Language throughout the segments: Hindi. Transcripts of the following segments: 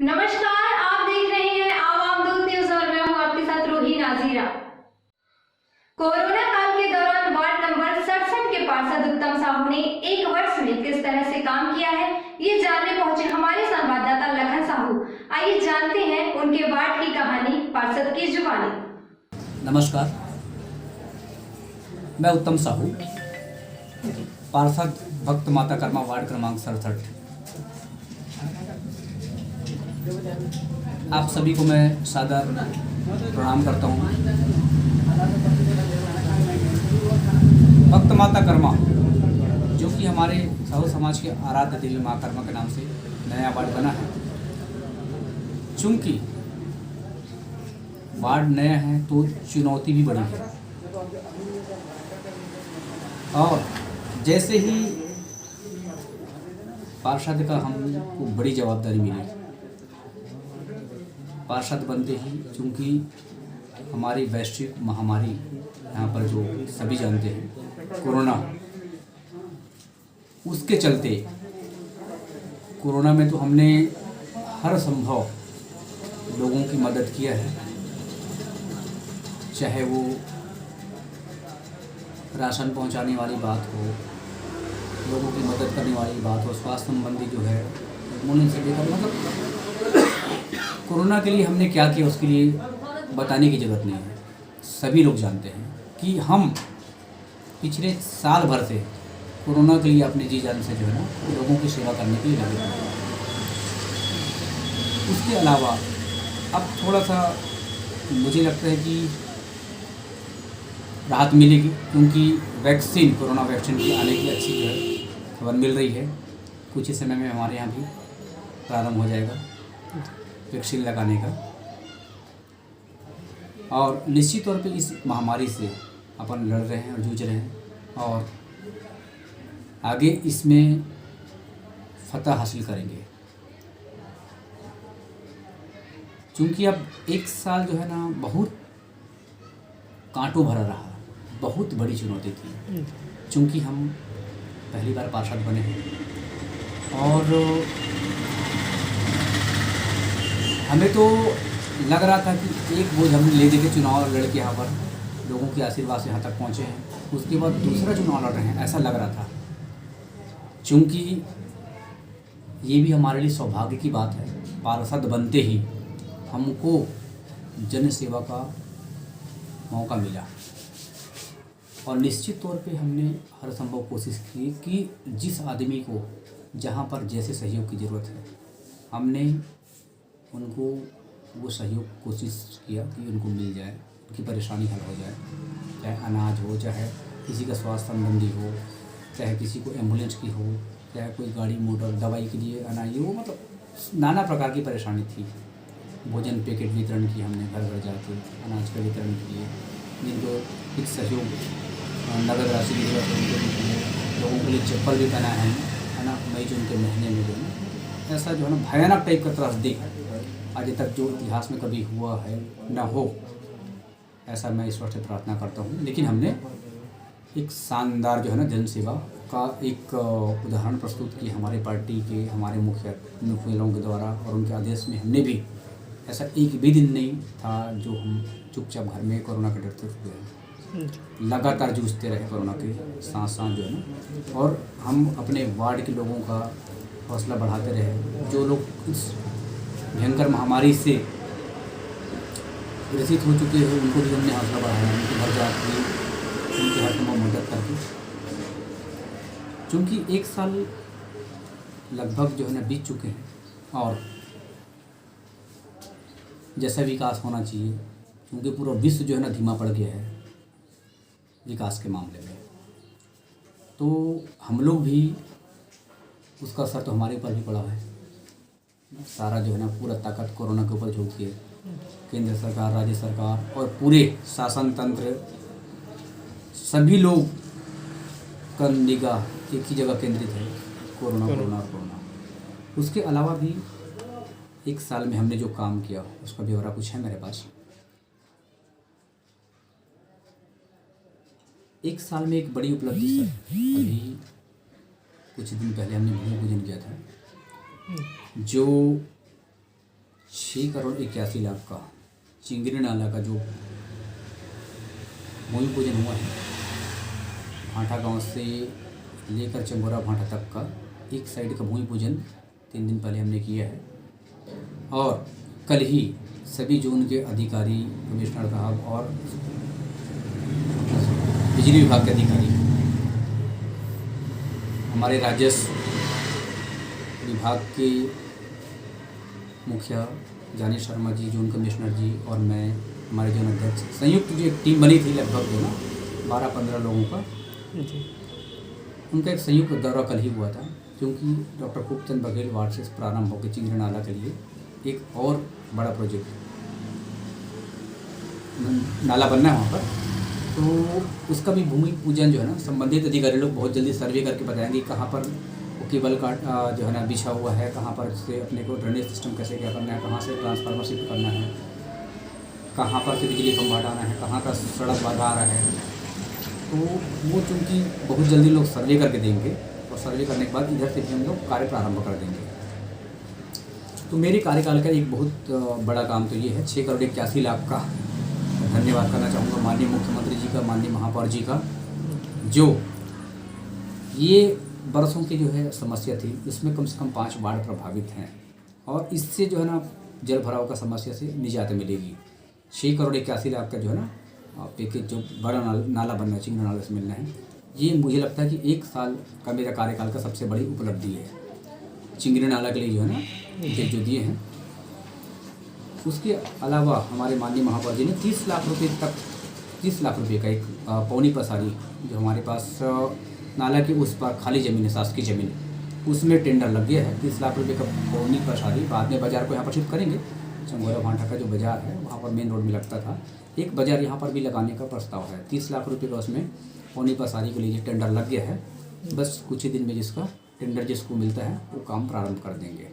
नमस्कार, आप देख रहे हैं आवाम दूत न्यूज और मैं हूं आपके साथ रूही नाजीरा। कोरोना काल के दौरान वार्ड नंबर 67 के पार्षद उत्तम साहू ने एक वर्ष में किस तरह से काम किया है, ये जानने पहुंचे हमारे संवाददाता लखन साहू। आइए जानते हैं उनके वार्ड की कहानी पार्षद की जुबानी। नमस्कार, मैं उत्तम साहू, पार्षद भक्त माता कर्मा वार्ड क्रमांक 67। आप सभी को मैं सादर प्रणाम करता हूँ। भक्त माता कर्मा जो कि हमारे साहू समाज के आराध्य देवी माँ कर्मा के नाम से नया वार्ड बना है। चूँकि वार्ड नया है तो चुनौती भी बड़ी है, और जैसे ही पार्षद का हमको बड़ी जवाबदारी मिली, पार्षद बनते ही चूँकि हमारी वैश्विक महामारी यहाँ पर जो सभी जानते हैं कोरोना, उसके चलते कोरोना में तो हमने हर संभव लोगों की मदद किया है, चाहे वो राशन पहुंचाने वाली बात हो, लोगों की मदद करने वाली बात हो, स्वास्थ्य संबंधी जो है उन्हीं से लेकर मतलब कोरोना के लिए हमने क्या किया उसके लिए बताने की ज़रूरत नहीं है। सभी लोग जानते हैं कि हम पिछले साल भर से कोरोना के लिए अपने जी जान से जो है ना लोगों की सेवा करने के लिए लगे हैं। उसके अलावा अब थोड़ा सा मुझे लगता है कि राहत मिलेगी, क्योंकि वैक्सीन, कोरोना वैक्सीन की आने की अच्छी जो है खबर मिल रही है। कुछ ही समय में हमारे यहाँ भी प्रारंभ हो जाएगा वैक्सीन लगाने का, और निश्चित तौर पे इस महामारी से अपन लड़ रहे हैं और जूझ रहे हैं, और आगे इसमें फतह हासिल करेंगे। क्योंकि अब एक साल जो है ना बहुत कांटों भरा रहा, बहुत बड़ी चुनौती थी। चूँकि हम पहली बार पार्षद बने हैं और हमें तो लग रहा था कि एक बोझ हम ले दे के चुनाव लड़ के यहाँ पर लोगों के आशीर्वाद से यहाँ तक पहुँचे हैं, उसके बाद दूसरा चुनाव लड़ रहे हैं, ऐसा लग रहा था। चूँकि ये भी हमारे लिए सौभाग्य की बात है, पार्षद बनते ही हमको जन सेवा का मौका मिला, और निश्चित तौर पे हमने हर संभव कोशिश की कि जिस आदमी को जहाँ पर जैसे सहयोग की ज़रूरत है, हमने उनको वो सहयोग कोशिश किया कि उनको मिल जाए, उनकी परेशानी हल हो जाए, चाहे अनाज हो, चाहे किसी का स्वास्थ्य संबंधी हो, चाहे किसी को एम्बुलेंस की हो, चाहे कोई गाड़ी मोटर दवाई के लिए अनाज हो, मतलब नाना प्रकार की परेशानी थी। भोजन पैकेट वितरण की हमने घर घर जाके अनाज का वितरण किए, जिनको कुछ सहयोग नगद राशि की जरूरत है उनको भी किए, लोगों के लिए चप्पल भी पहना है ना, मई जून के महीने में जो है ऐसा जो है ना भयानक टाइप का त्रासदी आज तक जो इतिहास में कभी हुआ है ना हो, ऐसा मैं ईश्वर से प्रार्थना करता हूँ। लेकिन हमने एक शानदार जो है ना जन सेवा का एक उदाहरण प्रस्तुत किया हमारे पार्टी के, हमारे मुखियाओं के द्वारा, और उनके आदेश में हमने भी ऐसा एक भी दिन नहीं था जो हम चुपचाप घर में कोरोना के डरते हुए लगातार जूझते रहे कोरोना के साथ साथ जो है ना, और हम अपने वार्ड के लोगों का हौसला बढ़ाते रहे। जो लोग इस भयंकर महामारी से ग्रसित हो चुके हैं उनको भी हमने हौसला बढ़ाया, उनके घर जाकर उनकी हर संभव मदद करके। चूँकि एक साल लगभग जो है ना बीत चुके हैं, और जैसा विकास होना चाहिए, क्योंकि पूरा विश्व जो है ना धीमा पड़ गया है विकास के मामले में, तो हम लोग भी उसका असर तो हमारे ऊपर भी पड़ा है। सारा जो है ना पूरा ताकत कोरोना के ऊपर झोंक के केंद्र सरकार, राज्य सरकार और पूरे शासन तंत्र, सभी लोग का निगाह एक ही जगह केंद्रित है, कोरोना कोरोना कोरोना। उसके अलावा भी एक साल में हमने जो काम किया उसका ब्यौरा कुछ है मेरे पास। एक साल में एक बड़ी उपलब्धि सर, अभी कुछ दिन पहले हमने भूमि पूजन किया था, जो 6,81,00,000 का चिंगरी नाला का जो भूमि पूजन हुआ है, भांठा गांव से लेकर चंगोरा भांठा तक का एक साइड का भूमि पूजन 3 दिन पहले हमने किया है। और कल ही सभी जोन के अधिकारी, कमिश्नर साहब और बिजली विभाग के अधिकारी, हमारे राजस्व विभाग के मुखिया जानी शर्मा जी, जोन कमिश्नर जी और मैं, हमारे जोन अध्यक्ष, संयुक्त जो एक टीम बनी थी लगभग जो ना 12-15 लोगों का, उनका एक संयुक्त दौरा कल ही हुआ था। क्योंकि डॉक्टर खूबचंद बघेल वार्ड से प्रारंभ होकर चिंगरी नाला के लिए एक और बड़ा प्रोजेक्ट नाला बनना है वहाँ पर, तो उसका भी भूमि पूजन जो है ना संबंधित अधिकारी लोग बहुत जल्दी सर्वे करके बताएंगे कहाँ पर वो केबल का जो है ना बिछा हुआ है, कहाँ पर से अपने को ड्रेनेज सिस्टम कैसे क्या करना है, कहाँ से ट्रांसफार्मर शिफ्ट करना है, कहाँ पर से बिजली खंभा हटाना है, कहाँ का सड़क बाधा आ रहा है। तो वो चूँकि बहुत जल्दी लोग सर्वे करके देंगे और सर्वे करने के बाद इधर से भी हम लोग कार्य प्रारंभ कर देंगे। तो मेरे कार्यकाल का एक बहुत बड़ा काम तो ये है, 6,81,00,000 का धन्यवाद करना चाहूँगा माननीय मुख्यमंत्री जी का, माननीय महापौर जी का, जो ये बरसों की जो है समस्या थी, इसमें कम से कम 5 वार्ड प्रभावित हैं और इससे जो है ना जल भराव का समस्या से निजात मिलेगी। 6,81,00,000 का जो है ना पैकेज जो बड़ा नाला बनना है, चिंगरी नाला से मिलना है, ये मुझे लगता है कि 1 साल का मेरा कार्यकाल का सबसे बड़ी उपलब्धि है। चिंगरी नाला के लिए जो है ना पैकेज जो दिए हैं, उसके अलावा हमारे माननीय महापौर जी ने 30 लाख रुपये तक, 30 लाख रुपये का एक पौनी पसारी जो हमारे पास नाला के उस पर खाली ज़मीन है, शासकीय ज़मीन, उसमें टेंडर लग गया है। 30 लाख रुपये का पौनी पसारी बाद में बाज़ार को यहाँ पर शिफ्ट करेंगे। चंगोरा भांठा का जो बाज़ार है वहाँ पर मेन रोड में लगता था, एक बाज़ार यहाँ पर भी लगाने का प्रस्ताव है। 30 लाख रुपये का उसमें पौनी पसारी के लिए टेंडर लग गया है। बस कुछ ही दिन में जिसका टेंडर जिसको मिलता है वो काम प्रारंभ कर देंगे।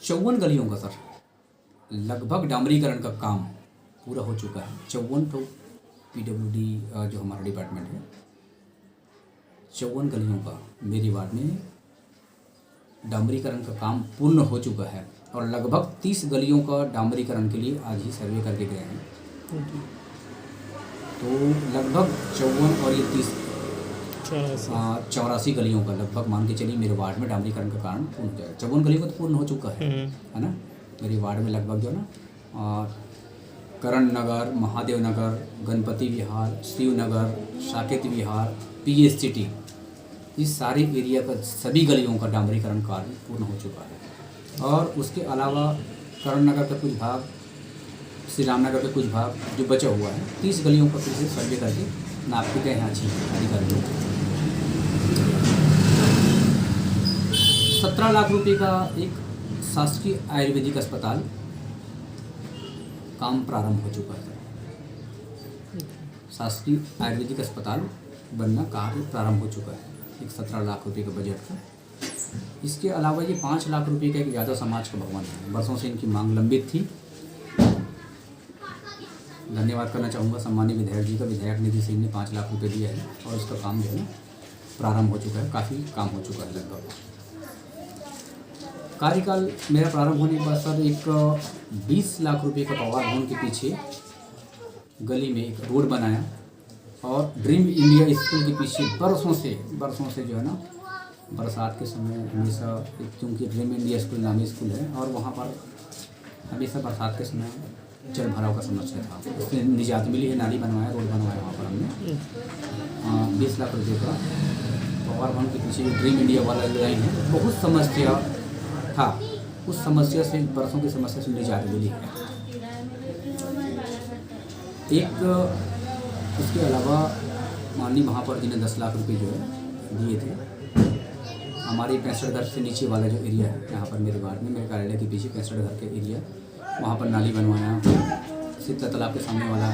54 गलियों का सर लगभग डामरीकरण का काम पूरा हो चुका है। 54 तो PWD जो हमारा डिपार्टमेंट है, 54 गलियों का मेरे वार्ड में डामरीकरण का काम पूर्ण हो चुका है और लगभग 30 गलियों का डामरीकरण के लिए आज ही सर्वे करके गए हैं। तो लगभग 54 और ये 30 84 गलियों का लगभग मान के चलिए मेरे वार्ड में डामरीकरण का कारण पूर्ण हो जाएगा। 54 गलियों का तो पूर्ण हो चुका है ना। मेरे वार्ड में लगभग जो है ना करण नगर, महादेव नगर, गणपति विहार, शिव नगर, साकेत विहार, PSCT, इस सारे एरिया का सभी गलियों का डामरीकरण कार्य पूर्ण हो चुका है। और उसके अलावा करण नगर का कुछ भाग, श्री राम नगर का कुछ भाग जो बचा हुआ है, 30 गलियों का फिर से सर्वे करके नाप के गए हैं अच्छी अधिकारियों को। 17 लाख रुपए का एक शासकीय आयुर्वेदिक अस्पताल काम प्रारंभ हो चुका है। शासकीय आयुर्वेदिक अस्पताल बनना कार्य प्रारंभ हो चुका है, एक 17 लाख रुपए का बजट का। इसके अलावा ये 5 लाख रुपए का एक यादव समाज का भवन है, बरसों से इनकी मांग लंबित थी। धन्यवाद करना चाहूँगा सम्मानीय विधायक जी का, विधायक निधि से इन्हें 5 लाख रुपए दिया है और उसका काम जो है प्रारंभ हो चुका है, काफ़ी काम हो चुका है। लगभग कार्यकाल मेरा प्रारंभ होने के बाद सर एक 20 लाख रुपए का पवार भवन के पीछे गली में एक रोड बनाया और ड्रीम इंडिया स्कूल के पीछे बरसों से जो है ना बरसात के समय हमेशा, क्योंकि ड्रीम इंडिया स्कूल नामी स्कूल है और वहाँ पर हमेशा बरसात के समय जल भराव का समस्या था, उसमें निजात मिली है। नाली बनवाया, रोड बनवाया वहाँ पर हमने। 20 लाख रुपये का पवार भवन के पीछे जो ड्रीम इंडिया वाला लाइन है, बहुत समस्या था, उस समस्या से, बरसों की समस्या से निजात मिली है। एक उसके अलावा माननीय महापौर जी ने 10 लाख रुपए जो है दिए थे। हमारे 65 घर से नीचे वाला जो एरिया है यहाँ पर मेरे वार्ड में, मेरे कार्यालय के पीछे 65 घर के एरिया, वहाँ पर नाली बनवाया, शीतला तालाब के सामने वाला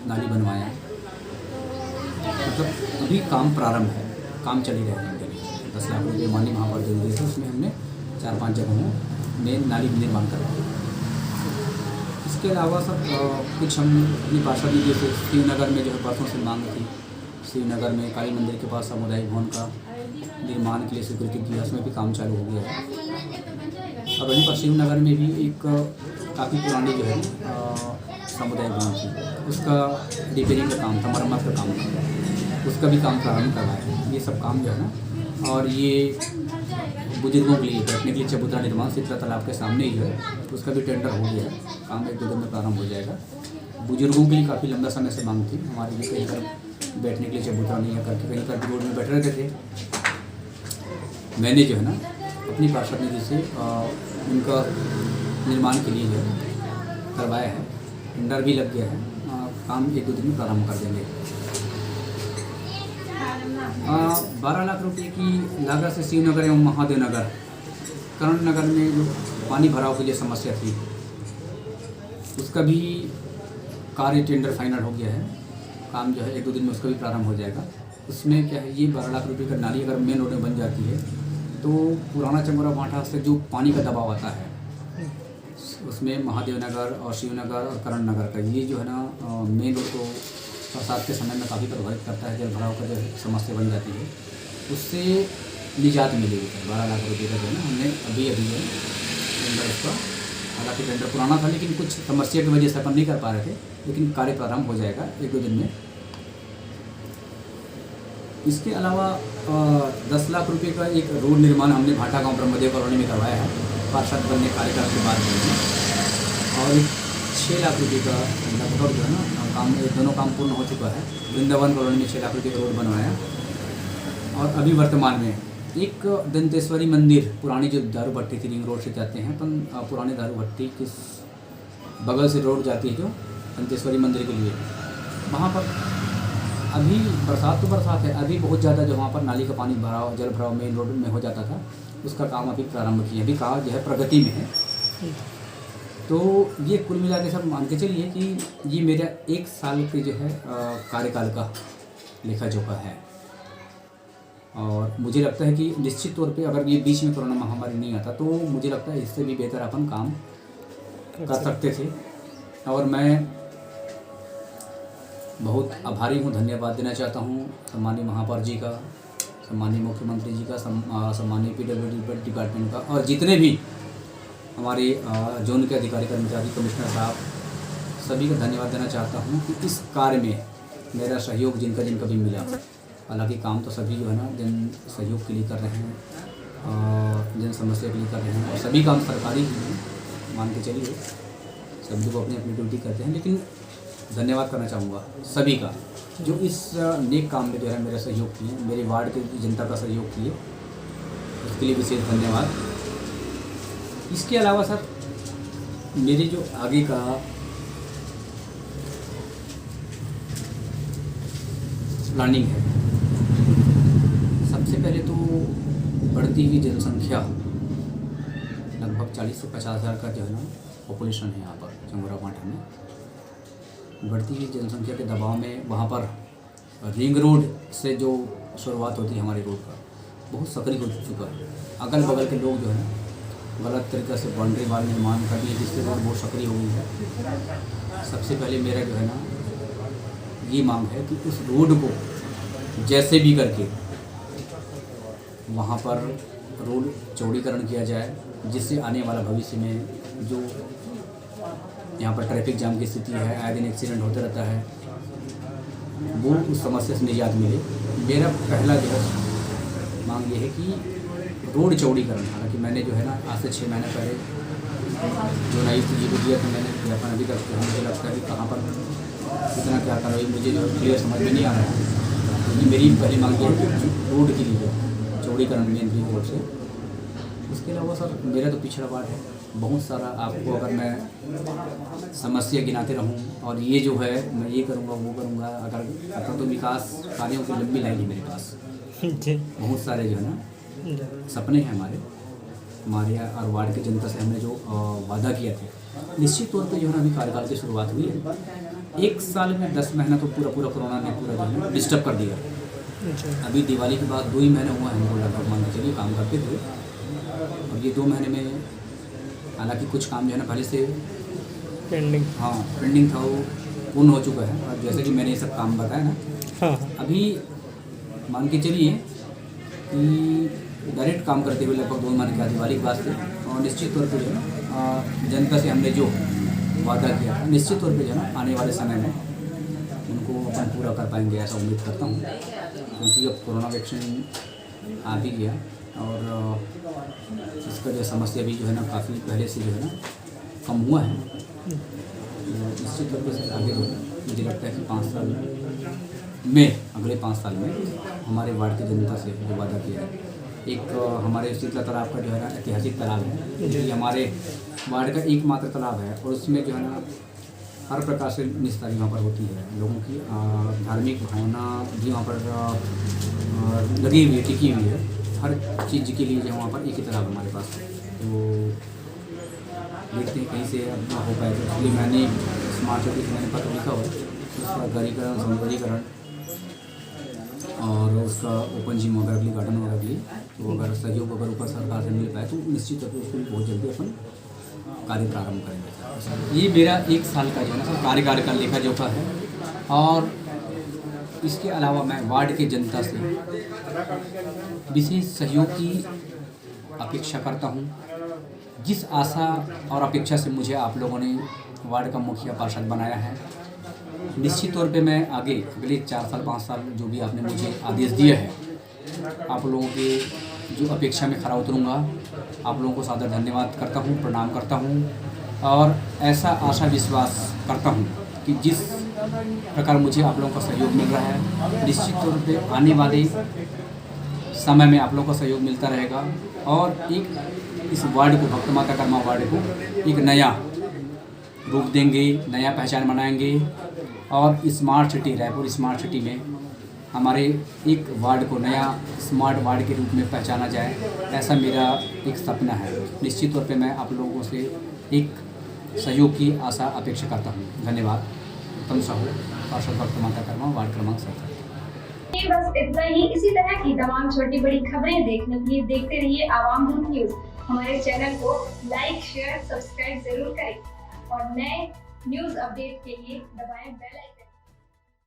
नाली बनवाया। मतलब अभी काम प्रारंभ है, काम चल ही रहा है। 10 लाख रुपये माननीय महापौर जी दिए थे, उसमें हमने 4-5 जगहों में नाली निर्माण करवाया। इसके अलावा सब कुछ हम अपनी पार्षद निधि से शिवनगर में जो है बरसों से मांग थी, शिवनगर में काली मंदिर के पास सामुदायिक भवन का निर्माण के लिए स्वीकृति किया, उसमें भी काम चालू हो गया है। और वहीं पर शिवनगर में भी एक काफ़ी पुरानी जो है समुदाय भवन थी, उसका रिपेयरिंग का काम था, मरम्मत का काम था, उसका भी काम प्रारंभ करवाया है। ये सब काम जो है ना, और ये बुजुर्गों के लिए बैठने के लिए चबूतरा निर्माण चित्रा तालाब के सामने ही जो है, उसका भी टेंडर हो गया है, काम 1-2 दिन में प्रारंभ हो जाएगा। बुजुर्गों के लिए काफ़ी लंबा समय से मांग थी हमारे लिए, कहीं पर बैठने के लिए चबूतरा नहीं है करके कहीं पर रोड में बैठे रहते थे। मैंने जो है ना अपनी पार्षद निधि से उनका निर्माण के लिए जो है करवाया है, टेंडर भी लग गया है, काम 1-2 दिन में प्रारंभ कर देंगे। 12 लाख रुपए की लागत से शिवनगर एवं महादेव नगर, कर्ण नगर में जो पानी भराव के लिए समस्या थी, उसका भी कार्य टेंडर फाइनल हो गया है, काम जो है 1-2 दिन में उसका भी प्रारंभ हो जाएगा। उसमें क्या है, ये 12 लाख रुपए का नाली अगर मेन रोड में बन जाती है तो पुराना चंगोरा भाटा से जो पानी का दबाव आता है, उसमें महादेव नगर और शिवनगर और कर्ण नगर का ये जो है ना मेन रोड को बरसात के समय में काफ़ी प्रभावित करता है, जल भराव का जो समस्या बन जाती है, उससे निजात मिलेगी। 12 लाख रुपये का जो है ना हमने अभी जो है टेंडर उसका, हालांकि टेंडर पुराना था लेकिन कुछ समस्या की वजह से अपन नहीं कर पा रहे थे, लेकिन कार्य प्रारंभ हो जाएगा 1-2 दिन में। इसके अलावा 10 लाख रुपए का एक रोड निर्माण हमने भाटा गांव ब्रह्मदेव कॉलोनी में करवाया है, पार्षद बनने कार्यकाल के बाद में, और 6 लाख रुपये का लगभग जो है ना काम, दोनों काम पूर्ण हो चुका है। वृंदावन कॉलोनी में 6 लाख रुपये का रोड बनवाया, और अभी वर्तमान में एक दंतेश्वरी मंदिर, पुरानी जो दारू भट्टी थी रिंग रोड से जाते हैं अपन, पुरानी दारू भट्टी किस बगल से रोड जाती है जो दंतेश्वरी मंदिर के लिए, वहाँ पर अभी बरसात तो बरसात है, अभी बहुत ज़्यादा जो वहाँ पर नाली का पानी भराव, जल भराव मेन रोड में हो जाता था, उसका काम अभी प्रारंभ किया, अभी काम जो है प्रगति में है। तो ये कुल मिला के सब मान के चलिए कि ये मेरा 1 साल के जो है कार्यकाल का लेखा जोखा है, और मुझे लगता है कि निश्चित तौर पे अगर ये बीच में कोरोना महामारी नहीं आता तो मुझे लगता है इससे भी बेहतर अपन काम कर सकते थे। और मैं बहुत आभारी हूँ, धन्यवाद देना चाहता हूँ सम्मानीय महापौर जी का, सम्मानीय मुख्यमंत्री जी का, सम्मानीय PWD डिपार्टमेंट का, और जितने भी हमारे जोन के अधिकारी कर्मचारी, कमिश्नर साहब, सभी का धन्यवाद देना चाहता हूँ कि इस कार्य में मेरा सहयोग जिनका भी मिला। हालांकि काम तो सभी जो है ना जन सहयोग के लिए कर रहे हैं, जन समस्या के लिए कर रहे हैं, और सभी काम सरकारी ही हैं, मान के चलिए सभी लोग अपनी अपनी ड्यूटी करते हैं, लेकिन धन्यवाद करना चाहूँगा सभी का जो इस नेक काम में जो है मेरा सहयोग किए, मेरे वार्ड के जनता का सहयोग किए, उसके लिए विशेष धन्यवाद। इसके अलावा सर मेरे जो आगे का प्लानिंग है, सबसे पहले तो बढ़ती हुई जनसंख्या, लगभग 40 से 50 हज़ार का जो है ना पॉपुलेशन है यहाँ पर चंगोरा भाटा में, बढ़ती हुई जनसंख्या के दबाव में वहाँ पर रिंग रोड से जो शुरुआत होती है हमारे रोड का, बहुत सक्रिय हो चुका है। अगल बगल के लोग जो है गलत तरीक़े से बाउंड्री वाल निर्माण कर दिए, जिससे रोड बहुत सक्रिय हो गई है। सबसे पहले मेरा जो है ना ये मांग है कि उस रोड को जैसे भी करके वहाँ पर रोड चौड़ीकरण किया जाए, जिससे आने वाला भविष्य में जो यहाँ पर ट्रैफिक जाम की स्थिति है, आए दिन एक्सीडेंट होता रहता है, वो उस समस्या से निजात मिले। मेरा पहला जो है मांग ये है कि रोड चौड़ीकरण, हालांकि मैंने जो है ना आज से 6 महीने पहले जो नई चीज़ को दिया था मैंने ज्ञापन अभी तक, मुझे लगता है कि कहाँ पर कितना क्या कार्रवाई मुझे जो क्लियर समझ में नहीं आ रहा है। क्योंकि मेरी पहली मांग ये है कि रोड के लिए चौड़ीकरण मेन रिंग रोड से। उसके अलावा सर मेरा तो पिछड़ा वार्ड है, बहुत सारा आपको अगर मैं समस्या गिनाते रहूं और ये जो है मैं ये करूंगा वो करूंगा, अगर तो विकास कार्यों की लंबी लाइन है मेरे पास, बहुत सारे जो है ना सपने हैं हमारे और वार्ड की जनता से हमने जो वादा किया था, निश्चित तौर पे जो है ना अभी कार्यकाल की शुरुआत हुई है। 1 साल में 10 महीना तो पूरा कोरोना ने पूरा जो है डिस्टर्ब कर दिया। अभी दिवाली के बाद 2 ही महीने हुआ है हमको लगभग मान के चलिए काम करते हुए, और ये 2 महीने में हालांकि कुछ काम जो है ना पहले से पेंडिंग था, वो पूर्ण हो चुका है। और जैसे कि मैंने ये सब काम बताया ना, अभी मान के चलिए कि डायरेक्ट काम करते हुए लगभग 2 महीने के दिवाली के बाद से और निश्चित तौर पे जो है ना जनता से हमने जो वादा किया है निश्चित तौर पे जो है ना आने वाले समय में उनको अपन पूरा कर पाएंगे ऐसा उम्मीद करता हूँ, क्योंकि अब कोरोना वैक्सीन आ भी गया और इसका जो समस्या भी जो है ना काफ़ी पहले से जो है ना कम हुआ है। तो निश्चित तौर पर आगे जो है मुझे लगता है कि 5 साल में अगले 5 साल में हमारे वार्ड की जनता से जो वादा किया है, एक हमारे शीतला तालाब का जो है ना ऐतिहासिक तालाब है, जो कि हमारे वार्ड का एकमात्र तालाब है और उसमें जो है ना हर प्रकार से निस्तारी वहाँ पर होती है। लोगों की धार्मिक भावना भी वहाँ पर लगी हुई है, टिकी हुई है। हर चीज़ के लिए जो वहाँ पर एक ही तालाब हमारे पास, तो देखते हैं कहीं से अब ना हो पाए। तो इसलिए मैंने स्मार्ट सिटी से मैंने पत्र लिखा हुआ है, उसका गरीकरण सौंदर्यीकरण और उसका ओपन जिम वगैरह के लिए गार्डन वगैरह के लिए, तो अगर सहयोग अगर ऊपर सरकार से मिल पाए तो निश्चित तौर पर उसको बहुत जल्दी अपन कार्य प्रारंभ करेंगे। ये मेरा 1 साल का जो है ना कार्यकाल का लेखा जोखा है और इसके अलावा मैं वार्ड के जनता से विशेष सहयोग की अपेक्षा करता हूँ। जिस आशा और अपेक्षा से मुझे आप लोगों ने वार्ड का मुखिया पार्षद बनाया है, निश्चित तौर पे मैं आगे अगले 4 साल 5 साल जो भी आपने मुझे आदेश दिया है, आप लोगों के जो अपेक्षा में खरा उतरूँगा। आप लोगों को सादर धन्यवाद करता हूँ, प्रणाम करता हूँ और ऐसा आशा विश्वास करता हूँ कि जिस प्रकार मुझे आप लोगों का सहयोग मिल रहा है, निश्चित तौर पे आने वाले समय में आप लोगों का सहयोग मिलता रहेगा और एक इस वार्ड को, भक्त माता कर्मा वार्ड को एक नया रूप देंगे, नया पहचान बनाएंगे और smart city, Raipur smart city में हमारे एक वार्ड को नया स्मार्ट वार्ड के रूप में पहचाना जाए, ऐसा मेरा एक सपना है। निश्चित तौर पे मैं आप लोगों से एक सहयोग की आशा अपेक्षा करता हूँ। धन्यवाद। उत्तम साहू, पार्षद भक्त माता कर्मा, वार्ड क्रमांक 7। बस इतना ही। इसी तरह की तमाम छोटी बड़ी खबरें देखने के लिए देखते रहिए आवाम दूत न्यूज। हमारे चैनल को लाइक, शेयर, सब्सक्राइब जरूर करें और नए न्यूज अपडेट के लिए दबाएं बेल आइकन।